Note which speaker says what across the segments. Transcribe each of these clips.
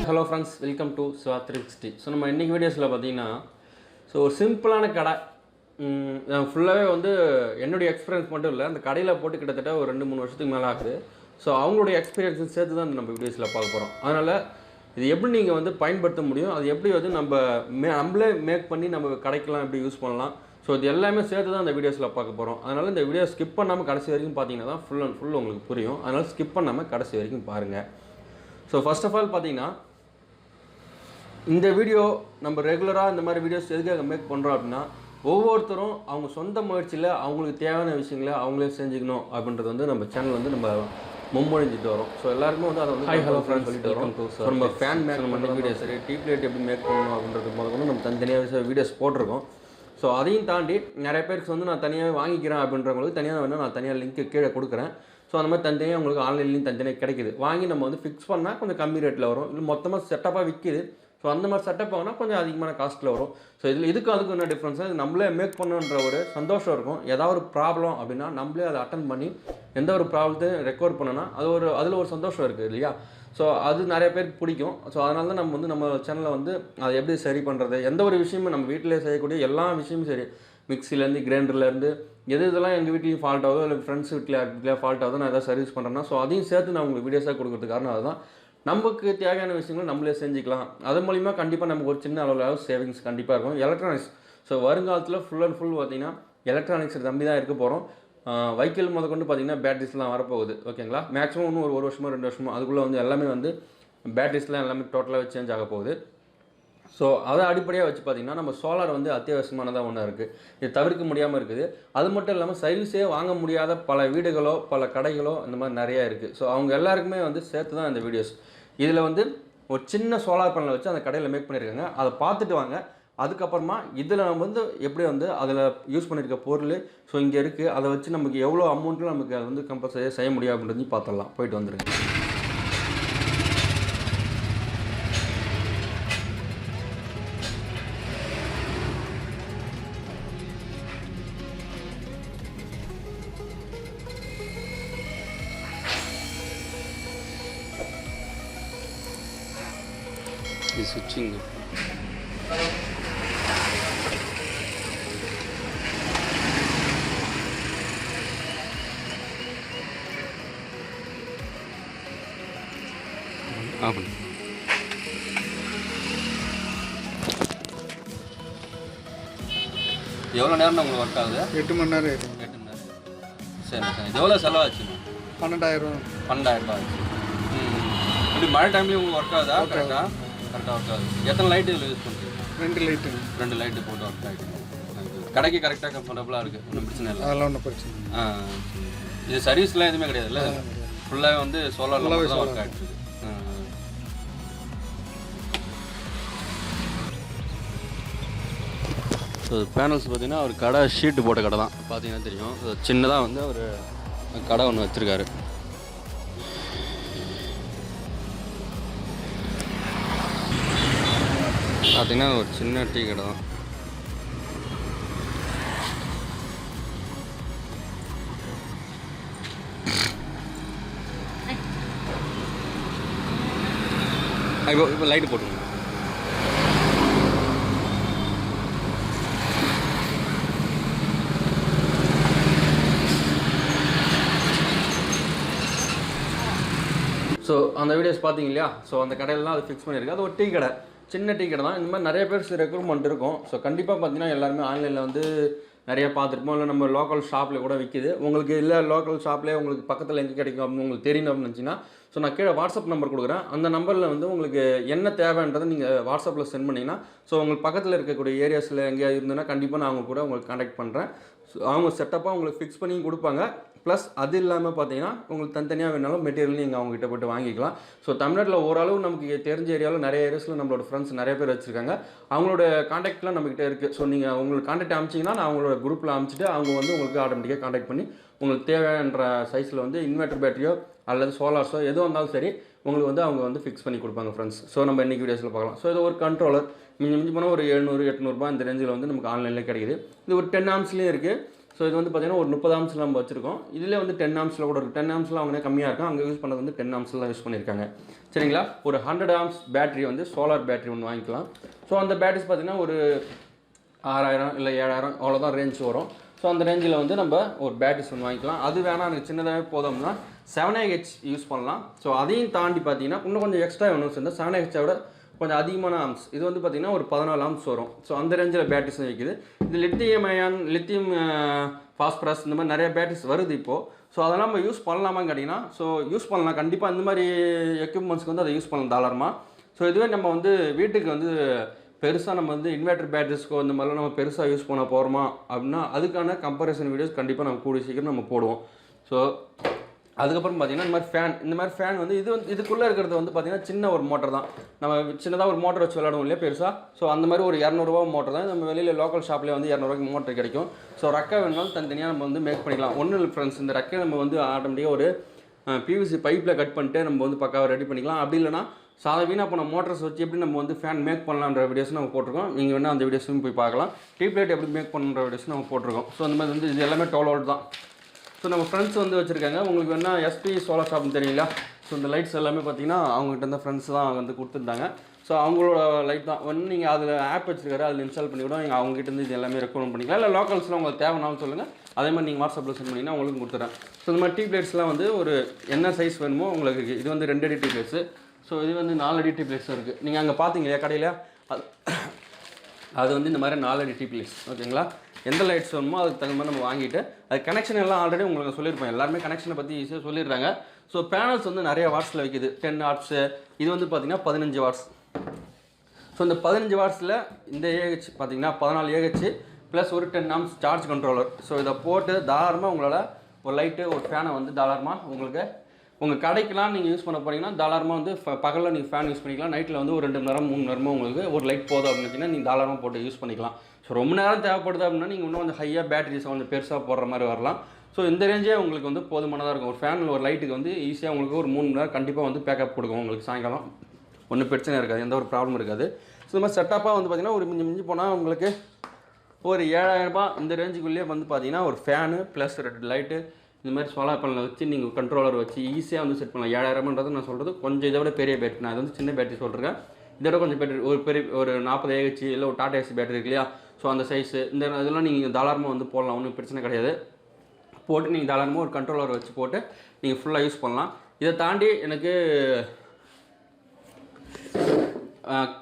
Speaker 1: Hello friends, welcome to Siva 360. So நம்ம இன்றைக்கி வீடியோஸில் பார்த்தீங்கன்னா ஒரு சிம்பிளான கடை. ஃபுல்லாகவே என்னுடைய எக்ஸ்பீரியன்ஸ் மட்டும் இல்லை, அந்த கடையில் போட்டு கிட்டத்தட்ட ஒரு 2-3 வருஷத்துக்கு மேலே ஆகுது. ஸோ அவங்களுடைய எக்ஸ்பீரியன்ஸும் சேர்த்து தான் நம்ம வீடியோஸில் பார்க்க போகிறோம். அதனால் இது எப்படி நீங்கள் பயன்படுத்த முடியும், அது எப்படி நம்மளே மேக் பண்ணி நம்ம கடைக்கெல்லாம் எப்படி யூஸ் பண்ணலாம், ஸோ இது எல்லாமே சேர்த்து தான் இந்த வீடியோஸில் பார்க்க போகிறோம். அதனால் இந்த வீடியோ ஸ்கிப் பண்ணாமல் கடைசி வரைக்கும் பார்த்தீங்கன்னா தான் ஃபுல் அண்ட் ஃபுல் உங்களுக்கு புரியும். அதனால் ஸ்கிப் பண்ணாமல் கடைசி வரைக்கும் பாருங்கள். ஸோ ஃபர்ஸ்ட் ஆஃப் ஆல் பார்த்தீங்கன்னா, இந்த வீடியோ நம்ம ரெகுலராக இந்த மாதிரி வீடியோஸ் எதுக்காக மேக் பண்ணுறோம் அப்படின்னா, ஒவ்வொருத்தரும் அவங்க சொந்த முயற்சியில் அவங்களுக்கு தேவையான விஷயங்களை அவங்களே செஞ்சுக்கணும் அப்படின்றது நம்ம சேனல் நம்ம முன்மொழிஞ்சிட்டு வரோம். ஸோ எல்லாருக்குமே அதை ஹாய் ஹலோ ஃப்ரெண்ட்ஸ் சொல்லிட்டு வரோம். ஸோ நம்ம ஃபேன் மேக் பண்ண வீடியோஸ் சரி, டீ பிளேட் எப்படி மேக் பண்ணணும் அப்படின்றது முதல்ல நம்ம தனித்தனியாக வீடியோஸ் போட்டிருக்கோம். ஸோ அதையும் தாண்டி நிறைய பேருக்கு நான் தனியாக வாங்கிக்கிறேன் அப்படின்றவங்களுக்கு தனியாக நான் தனியாக லிங்க்கு கீழே கொடுக்குறேன். ஸோ அந்த மாதிரி தனித்தனியாக உங்களுக்கு ஆன்லைன்லேயும் தனித்தனியாக கிடைக்குது. வாங்கி நம்ம ஃபிக்ஸ் பண்ணால் கொஞ்சம் கம்மி ரேட்டில் வரும், இல்லை மொத்தமாக செட்டப்பாக விற்கிது. ஸோ அந்த மாதிரி செட்டப் வாங்கினா கொஞ்சம் அதிகமான காஸ்ட்டில் வரும். ஸோ அதுக்கும் என்ன டிஃப்ரென்ஸாக இது நம்மளே மேக் பண்ணுன்ற ஒரு சந்தோஷம் இருக்கும். ஏதாவது ஒரு ப்ராப்ளம் அப்படின்னா நம்மளே அதை அட்டன் பண்ணி எந்த ஒரு ப்ராப்ளத்தையும் ரெக்கவர் பண்ணோன்னா அதில் ஒரு சந்தோஷம் இருக்குது இல்லையா. ஸோ அது நிறைய பேருக்கு பிடிக்கும். ஸோ அதனால தான் நம்ம சேனலில் அதை எப்படி சரி பண்ணுறது, எந்த ஒரு விஷயமும் நம்ம வீட்டிலே செய்யக்கூடிய எல்லா விஷயமும் சரி, மிக்சிலேருந்து கிரைண்டர்லேருந்து இதெல்லாம் எங்கள் வீட்லேயும் ஃபால்ட் ஆகுதோ இல்லை ஃப்ரெண்ட்ஸ் வீட்டில் ஃபால்ட் ஆகுதோ நான் எதாவது சர்வீஸ் பண்ணுறேன்னா, ஸோ அதையும் சேர்த்து நான் உங்களுக்கு வீடியோஸாக கொடுக்குறதுக்கு காரணம் அதுதான். நமக்கு தேவையான விஷயங்களை நம்மளே செஞ்சுக்கலாம். அது மூலிமா கண்டிப்பாக நமக்கு ஒரு சின்ன அளவில் சேவிங்ஸ் கண்டிப்பாக இருக்கும். எலக்ட்ரானிக்ஸ் ஸோ வருங்காலத்தில் ஃபுல் அண்ட் ஃபுல் பார்த்திங்கன்னா எலக்ட்ரானிக்ஸ் நம்பி தான் இருக்க போகிறோம். வெஹிக்கிள் முதற்கொண்டு பார்த்திங்கன்னா பேட்டரிஸ்லாம் வரப்போகுது. ஓகேங்களா, மேக்ஸிமம் இன்னும் ஒரு வருஷமோ 2 வருஷமோ அதுக்குள்ளே எல்லாமே பேட்டரிஸ்லாம் எல்லாமே டோட்டலாக சேஞ்ச் ஆக போகுது. ஸோ அதை அடிப்படையாக வச்சு பார்த்திங்கன்னா நம்ம சோலார் அத்தியாவசியமானதாக ஒன்றா இருக்குது. இது தவிர்க்க முடியாமல் இருக்குது. அது மட்டும் இல்லாமல் சர்வீஸே வாங்க முடியாத பல வீடுகளோ பல கடைகளோ இந்த மாதிரி நிறையா இருக்குது. ஸோ அவங்க எல்லாருக்குமே சேர்த்து தான் இந்த வீடியோஸ். இதில் ஒரு சின்ன சோலார் பேனலை வச்சு அந்த கடையில் மேக் பண்ணியிருக்காங்க. அதை பார்த்துட்டு வாங்க. அதுக்கப்புறமா இதில் நம்ம எப்படி அதில் யூஸ் பண்ணியிருக்க பொருள் ஸோ இங்கே இருக்குது, அதை வச்சு நமக்கு எவ்வளோ அமௌண்ட்டில் நமக்கு அதை கம்பல்சரியாக செய்ய முடியும் அப்படின்றதையும் பார்த்துடலாம். போயிட்டு வந்துடுங்க. இது சுவிட்சிங் ஆமாம். எவ்வளோ நேரம் உங்களுக்கு ஒர்க் ஆகுது?
Speaker 2: 8 மணி நேரம்.
Speaker 1: 8 மணி நேரம். சரி சரி. இது எவ்வளோ செலவாச்சுங்க?
Speaker 2: 12,000
Speaker 1: ஆச்சு. இப்படி மழை டைம்லேயும் உங்களுக்கு ஒர்க் ஆகுதா? கரெக்டாக ஒர்க் ஆகுது. எத்தனை லைட்டு இதில் யூஸ் பண்ணுறீங்க? 2 லைட்டு போட்டு ஒர்க் ஆகிட்டு கடைக்கு கரெக்டாக கம்ஃபர்டபுளாக இருக்குது, ஒன்றும் பிரச்சனை இல்லை.
Speaker 2: அதெல்லாம் ஒன்றும் பிரச்சனை.
Speaker 1: இது சர்வீஸ்லாம் எதுவுமே கிடையாதுல்ல, ஃபுல்லாக சோலாரில் தான் ஒர்க் ஆகிட்டு. ஸோ பேனல்ஸ் பார்த்திங்கன்னா ஒரு கடை ஷீட்டு போட்ட கடை தான் பார்த்தீங்கன்னா தெரியும். சின்னதாக ஒரு கடை ஒன்று வச்சுருக்காரு. பார்த்தீங்கன்னா ஒரு சின்ன டீ கடை தான். இப்போ லைட்டு போட்டுருங்க. ஸோ அந்த வீடியோஸ் பார்த்தீங்க இல்லையா. ஸோ அந்த கடையிலலாம் அது ஃபிக்ஸ் பண்ணியிருக்கு. அது ஒரு டீ கடை, சின்ன டீ கடை தான். இந்த மாதிரி நிறைய பேர் ரெக்ரூட்மெண்ட் இருக்கும். ஸோ கண்டிப்பாக பார்த்தீங்கன்னா எல்லாருமே ஆன்லைனில் நிறையா பார்த்துருப்போம். இல்லை நம்ம லோக்கல் ஷாப்பில் கூட விற்கிது. உங்களுக்கு இல்லை லோக்கல் ஷாப்லேயே உங்களுக்கு பக்கத்தில் எங்கே கிடைக்கும் அப்படின்னு உங்களுக்கு தெரியணும் அப்படின்னு நினச்சிங்கன்னா, ஸோ நான் கீழே வாட்ஸ்அப் நம்பர் கொடுக்குறேன். அந்த நம்பரில் உங்களுக்கு என்ன தேவைன்றதை நீங்கள் வாட்ஸ்அப்பில் சென்ட் பண்ணிங்கன்னா, ஸோ உங்களுக்கு பக்கத்தில் இருக்கக்கூடிய ஏரியாஸில் எங்கேயாவது இருந்ததுன்னா கண்டிப்பாக நான் அவங்க கூட உங்களுக்கு கான்டாக்ட் பண்ணுறேன். ஸோ அவங்க செட்டப்பாக உங்களுக்கு ஃபிக்ஸ் பண்ணி கொடுப்பாங்க. ப்ளஸ் அது இல்லாமல் பார்த்தீங்கன்னா உங்களுக்கு தனித்தனியாக வேணாலும் மெட்டீரியல் நீங்கள் அவங்ககிட்ட போய்ட்டு வாங்கிக்கலாம். ஸோ தமிழ்நாட்டில் ஓரளவு நமக்கு தெரிஞ்ச ஏரியாவில் நிறைய ஏரியாஸில் நம்மளோட ஃப்ரெண்ட்ஸ் நிறைய பேர் வச்சுருக்காங்க. அவங்களோட காண்டாக்ட்லாம் நம்மகிட்ட இருக்குது. ஸோ நீங்கள் உங்களுக்கு காண்டாக்ட் அனுப்பிச்சிங்கன்னா நான் அவங்களோட குரூப்பில் அனுப்பிச்சிட்டு அவங்க உங்களுக்கு ஆட்டோமேட்டிக்காக காண்டாக்ட் பண்ணி உங்களுக்கு தேவையான சைஸில் இன்வெர்டர் பேட்டரியோ அல்லது சோலார்ஸோ எதுவும் இருந்தாலும் சரி உங்களுக்கு அவங்க ஃபிக்ஸ் பண்ணி கொடுப்பாங்க ஃப்ரெண்ட்ஸ். ஸோ நம்ம இன்றைக்கி வீடியோஸில் பார்க்கலாம். ஸோ இது ஒரு கண்ட்ரோலர் மிஞ்சி போனால் ஒரு 700-800 ரூபாய் இந்த ரேஞ்சில் நமக்கு ஆன்லைனில் கிடைக்குது. இது ஒரு 10 ஆம்ஸ்லேயும் இருக்குது. ஸோ இது வந்து பார்த்தீங்கன்னா ஒரு 30 ஆம்ஸில் நம்ம வச்சிருக்கோம். இதில் வந்து 10 ஆம்ஸில் கூட இருக்குது. 10 ஆம்ஸில் அவங்க கம்மியாக இருக்கும், அங்கே யூஸ் பண்ணது வந்து 10 ஆம்ஸில் தான் யூஸ் பண்ணியிருக்காங்க. சரிங்களா? ஒரு 100 ஆம்ஸ் பேட்டரி வந்து சோலார் பேட்டரி ஒன்று வாங்கிக்கலாம். ஸோ அந்த பேட்டரிஸ் பார்த்தீங்கன்னா ஒரு 6000 இல்லை 7000 அவ்வளோதான் ரேஞ்ச் வரும். ஸோ அந்த ரேஞ்சில் வந்து நம்ம ஒரு பேட்டரிஸ் ஒன்று வாங்கிக்கலாம். அது வேணால் எனக்கு சின்னதாகவே போதும்னா 7AH யூஸ் பண்ணலாம். ஸோ அதையும் தாண்டி பார்த்தீங்கன்னா இன்னும் கொஞ்சம் எக்ஸ்ட்ரா வேணும் சேர்ந்தால் 7AH விட கொஞ்சம் அதிகமான ஆம்ஸ், இது வந்து பார்த்திங்கன்னா ஒரு 14 ஆம்ஸ் வரும். ஸோ அந்த ரேஞ்சில் பேட்டரிஸ் வைக்குது. இது லித்தியம் அயான், லித்தியம் ஃபாஸ்பரஸ், இந்த மாதிரி நிறைய பேட்டரிஸ் வருது இப்போது. ஸோ அதெல்லாம் நம்ம யூஸ் பண்ணலாமான்னு கேட்டிங்கன்னா, ஸோ யூஸ் பண்ணலாம் கண்டிப்பாக. இந்த மாதிரி எக்யூப்மெண்ட்ஸ்க்கு வந்து அதை யூஸ் பண்ணலாம் தாராளமாக. ஸோ இதுவே நம்ம வந்து வீட்டுக்கு வந்து பெருசாக நம்ம வந்து இன்வெர்டர் பேட்டரிஸ்க்கோ இந்த மாதிரிலாம் நம்ம பெருசாக யூஸ் பண்ண போகிறோமா அப்படின்னா அதுக்கான கம்பேரிசன் வீடியோஸ் கண்டிப்பாக நம்ம கூடிய சீக்கிரம் நம்ம போடுவோம். ஸோ அதுக்கப்புறம் பார்த்தீங்கன்னா இந்த மாதிரி ஃபேன் வந்து இதுக்குள்ளே இருக்கிறது வந்து பார்த்திங்கன்னா சின்ன ஒரு மோட்டர் தான். நம்ம சின்னதாக ஒரு மோட்டர் வச்சு விளையாடுவோம் இல்லையா பெருசாக. ஸோ அந்த மாதிரி ஒரு 200 ரூபா மோட்டர் தான். நம்ம வெளியில் லோக்கல் ஷாப்லேயே வந்து 200 ரூபாய்க்கு மோட்டர் கிடைக்கும். ஸோ ரெக்கை வேணுனாலும் தனித்தனியாக நம்ம வந்து மேக் பண்ணிக்கலாம். ஒன்றும் இல்லை ஃப்ரெண்ட்ஸ், இந்த ரெக்கை நம்ம வந்து ஆட்டோமேட்டிக்காக ஒரு பிவிசி பைப்பில் கட் பண்ணிட்டு நம்ம வந்து பக்காவாக ரெடி பண்ணிக்கலாம். அப்படி இல்லைனா வீணாக போன மோட்டர்ஸ் வச்சு எப்படி நம்ம வந்து ஃபேன் மேக் பண்ணலான்ற வீடியோஸ் நம்ம போட்டிருக்கோம். நீங்கள் வேணால் அந்த வீடியோஸும் போய் பார்க்கலாம். டியூப் லைட் எப்படி மேக் பண்ணுற வீடியோஸ் நம்ம போட்டிருக்கோம். ஸோ அந்த மாதிரி வந்து இது எல்லாமே 12 வோல்ட் தான். ஸோ நம்ம ஃப்ரெண்ட்ஸ் வந்து வச்சுருக்காங்க. உங்களுக்கு வேணால் எஸ்பி சோலார் ஷாப்னு தெரியல. ஸோ இந்த லைட்ஸ் எல்லாமே பார்த்தீங்கன்னா அவங்ககிட்ட இருந்த ஃப்ரெண்ட்ஸ் தான் வந்து கொடுத்துருந்தாங்க. ஸோ அவங்களோட லைட் தான் வந்து நீங்கள் அதில் ஆப் வச்சுருக்காரு, அதில் இன்ஸ்டால் பண்ணி கூட நீங்கள் அவங்ககிட்ட இருந்து இது எல்லாமே ரெக்கமெண்ட் பண்ணிக்கலாம். இல்லை லோக்கல்ஸில் உங்களுக்கு தேவைனாலும் சொல்லுங்கள், அதே மாதிரி நீங்கள் வாட்ஸ்அப்பில் சென்ட் பண்ணிங்கன்னா உங்களுக்கு கொடுத்துறேன். ஸோ இந்த மாதிரி டியூப் லைட்ஸ்லாம் வந்து ஒரு என்ன சைஸ் வேணுமோ உங்களுக்கு இருக்குது. இது வந்து 2 அடி டியூப் லைட்ஸு. ஸோ இது வந்து 4 அடி டியூப் லைட்ஸும் இருக்குது. நீங்கள் அங்கே பார்த்தீங்க இல்லையா கடையில், அது வந்து இந்த மாதிரி 4 அடி டியூப் லைட்ஸ். ஓகேங்களா? எந்த லைட்ஸ் வேணுமோ அதுக்கு தகுந்த மாதிரி நம்ம வாங்கிட்டு அது கனெக்ஷன் எல்லாம் ஆல்ரெடி உங்களுக்கு சொல்லியிருப்பேன். எல்லாருமே கனெக்ஷனை பற்றி ஈஸியாக சொல்லிடுறாங்க. ஸோ பேனல்ஸ் வந்து நிறைய வாட்ஸில் வைக்குது. 10 வாட்ஸு, இது வந்து பார்த்திங்கன்னா 15 வாட்ஸ். ஸோ இந்த 15 வாட்ஸில் இந்த ஏஹெச் பார்த்திங்கன்னா 14 ஏஹெச் ப்ளஸ் ஒரு 10 ஆம்ஸ் சார்ஜ் கண்ட்ரோலர். ஸோ இதை போட்டு தாராளமாக உங்களால் ஒரு லைட்டு ஒரு ஃபேனை வந்து தாராளமாக உங்களுக்கு உங்கள் கடைக்கெலாம் நீங்கள் யூஸ் பண்ண போகிறீங்கன்னா தாராளமாக வந்து பகலில் நீங்கள் ஃபேன் யூஸ் பண்ணிக்கலாம். நைட்டில் வந்து ஒரு 2 மணி நேரம் 3 மணி நேரமோ உங்களுக்கு ஒரு லைட் போதும் அப்படின்னு வச்சிங்கன்னா நீங்கள் தாராளமாக போட்டு யூஸ் பண்ணிக்கலாம். ஸோ ரொம்ப நேரம் தேவைப்படுது அப்படின்னா நீங்கள் இன்னும் கொஞ்சம் ஹையாக பேட்டரிஸ் கொஞ்சம் பெருசாக போடுற மாதிரி வரலாம். ஸோ இந்த ரேஞ்சே உங்களுக்கு வந்து போதுமானதாக இருக்கும். ஒரு ஃபேனில் ஒரு லைட்டுக்கு வந்து ஈஸியாக உங்களுக்கு ஒரு 3 மணி நேரம் கண்டிப்பாக வந்து பேக்கப் கொடுக்கும். உங்களுக்கு சாயங்காலம் ஒன்றும் பிரச்சனை இருக்காது, எந்த ஒரு ப்ராப்ளம் இருக்காது. ஸோ இந்த மாதிரி செட்டப்பாக வந்து பார்த்திங்கன்னா ஒரு மிஞ்சி போனால் உங்களுக்கு ஒரு 7000 ரூபாய் இந்த ரேஞ்சுக்குள்ளேயே வந்து பார்த்திங்கன்னா ஒரு ஃபேனு ப்ளஸ் 2 லைட்டு இந்த மாதிரி சோலார் பேனலில் வச்சு நீங்கள் கண்ட்ரோலர் வச்சு ஈஸியாக வந்து செட் பண்ணலாம். 7000 நான் சொல்கிறது கொஞ்சம் இதை விட பெரிய பேட்டரி. நான் இது வந்து சின்ன பேட்டரி சொல்கிறேன். இதோட கொஞ்சம் பேட்டரி ஒரு 40 ஏஹெச் இல்லை ஒரு டாடா ஏசி பேட்டரி இருக்கு இல்லையா. ஸோ அந்த சைஸு இந்த இதெல்லாம் நீங்கள் தாராளமாக வந்து போடலாம், ஒன்றும் பிரச்சனை கிடையாது. போட்டு நீங்கள் தாராளமாக ஒரு கண்ட்ரோலர் வச்சு போட்டு நீங்கள் ஃபுல்லாக யூஸ் பண்ணலாம். இதை தாண்டி எனக்கு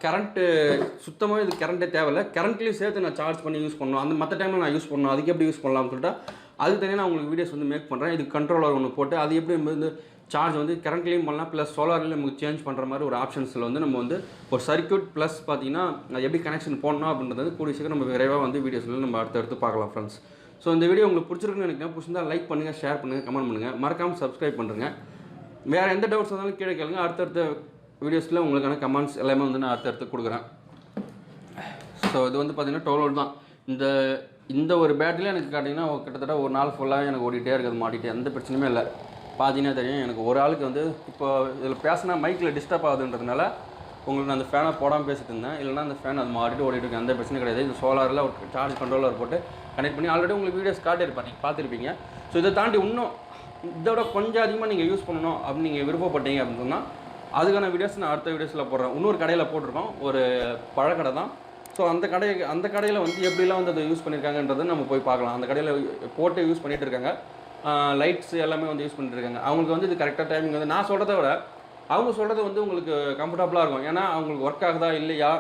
Speaker 1: கரண்ட்டு சுத்தமாக இது கரண்ட்டே தேவையில்லை. கரண்ட்லேயும் சேர்த்து நான் சார்ஜ் பண்ணி யூஸ் பண்ணணும். அந்த மற்ற டைமில் நான் யூஸ் பண்ணணும். அதுக்கு எப்படி யூஸ் பண்ணலாம்னு சொல்லிட்டு அது தனியாக நான் உங்களுக்கு வீடியோஸ் வந்து மேக் பண்ணுறேன். இது கண்ட்ரோலர் ஒன்று போட்டு அது எப்படி வந்து சார்ஜ் வந்து கரண்ட்லேயும் பண்ணலாம் ப்ளஸ் சோலார்லேயும் நமக்கு சேஞ்ச் பண்ணுற மாதிரி ஒரு ஆப்ஷன்ஸில் வந்து நம்ம வந்து ஒரு சர்க்யூட் ப்ளஸ் பார்த்தீங்கன்னா அது எப்படி கனெக்ஷன் போடணும் அப்படின்றது வந்து கூடிய சீக்கிரம் நம்ம விரைவாக வந்து வீடியோஸில் நம்ம அடுத்தடுத்து பார்க்கலாம் ஃப்ரெண்ட்ஸ். ஸோ இந்த வீடியோ உங்களுக்கு பிடிச்சிருக்குன்னு நினைக்கிறேன். பிடிச்சிருந்தால் லைக் பண்ணுங்கள், ஷேர் பண்ணுங்கள், கமெண்ட் பண்ணுங்கள், மறக்காமல் சப்ஸ்கிரைப் பண்ணுறேங்க. வேறு எந்த டவுட்ஸ் இருந்தாலும் கீழே கேளுங்க. அடுத்தடுத்த வீடியோஸில் உங்களுக்கான கமெண்ட்ஸ் எல்லாமே வந்து நான் அடுத்தடுத்து கொடுக்குறேன். ஸோ இது வந்து பார்த்திங்கன்னா 12 வோல்ட் தான். இந்த ஒரு பேட்டரியில் எனக்கு கேட்டிங்கன்னா கிட்டத்தட்ட ஒரு நாள் ஃபுல்லாக எனக்கு ஓடிட்டே இருக்குது, மாட்டிகிட்டே, எந்த பிரச்சனையுமே இல்லை. பார்த்தீங்கன்னா தெரியும் எனக்கு ஒரு ஆளுக்கு வந்து இப்போ இதில் பேசினா மைக்கில் டிஸ்டர்ப் ஆகுதுன்றதுனால உங்களுக்கு நான் அந்த ஃபேனை போடாமல் பேசிட்டு இருந்தேன். இல்லைனா அந்த ஃபேன் அது மாறிட்டு ஓடிட்டு இருக்கு, எந்த பிரச்சனையும் கிடையாது. இந்த சோலாரில் ஒரு சார்ஜ் கண்ட்ரோலர் போட்டு கனெக்ட் பண்ணி ஆல்ரெடி உங்களுக்கு வீடியோஸ் காட்டியிருப்பேன், நீங்கள் பார்த்துருப்பீங்க. ஸோ இதை தாண்டி இன்னும் இதோட கொஞ்சம் அதிகமாக நீங்கள் யூஸ் பண்ணணும் அப்படின்னு நீங்கள் விருப்பப்பட்டீங்க அப்படின்னு சொன்னால் அதுக்கான வீடியோஸ் நான் அடுத்த வீடியோஸில் போடுறேன். இன்னொரு கடையில் போட்டிருக்கோம், ஒரு பழக்கடை தான். ஸோ அந்த கடையில் வந்து எப்படிலாம் வந்து அதை யூஸ் பண்ணியிருக்காங்கன்றது நம்ம போய் பார்க்கலாம். அந்த கடையில் போட்டு யூஸ் பண்ணிகிட்டு இருக்காங்க. லைட்ஸ் எல்லாமே வந்து யூஸ் பண்ணிட்டு இருக்காங்க. அவங்களுக்கு வந்து இது கரெக்டாக டைமிங் வந்து நான் சொல்கிறத விட அவங்க சொல்கிறது வந்து உங்களுக்கு கம்ஃபர்டபுளாக இருக்கும். ஏன்னா அவங்களுக்கு ஒர்க் ஆகுதா இல்லையா,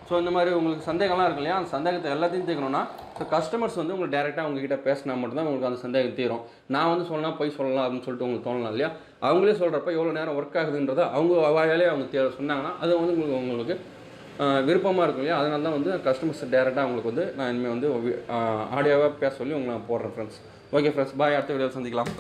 Speaker 1: ஸோ இந்த மாதிரி உங்களுக்கு சந்தேகம்லாம் இருக்கு இல்லையா, அந்த சந்தேகத்தை எல்லாத்தையும் தீர்க்கணும்னா ஸோ கஸ்டமர்ஸ் வந்து உங்களுக்கு டேரெக்டாக உங்ககிட்ட பேசினா மட்டும்தான் உங்களுக்கு அந்த சந்தேகம் தீரும். நான் வந்து சொல்லலாம் போய் சொல்லலாம் அப்படின்னு சொல்லிட்டு உங்களுக்கு தோணலாம் இல்லையா. அவங்களே சொல்கிறப்ப எவ்வளோ நேரம் ஒர்க் ஆகுதுன்றதை அவங்க வாயாலே அவங்க சொன்னாங்கன்னா அது வந்து உங்களுக்கு விருப்பமாக இருக்கும் இல்லையா. அதனால தான் வந்து கஸ்டமர்ஸ் டேரெக்டாக அவங்களுக்கு வந்து நான் இனிமேல் வந்து ஆடியோவாக பேச சொல்லி உங்களை நான் போடுறேன் ஃப்ரெண்ட்ஸ். ஓகே ஃப்ரெண்ட்ஸ், பாய். அடுத்த வீடியோவில் சந்திக்கலாம்.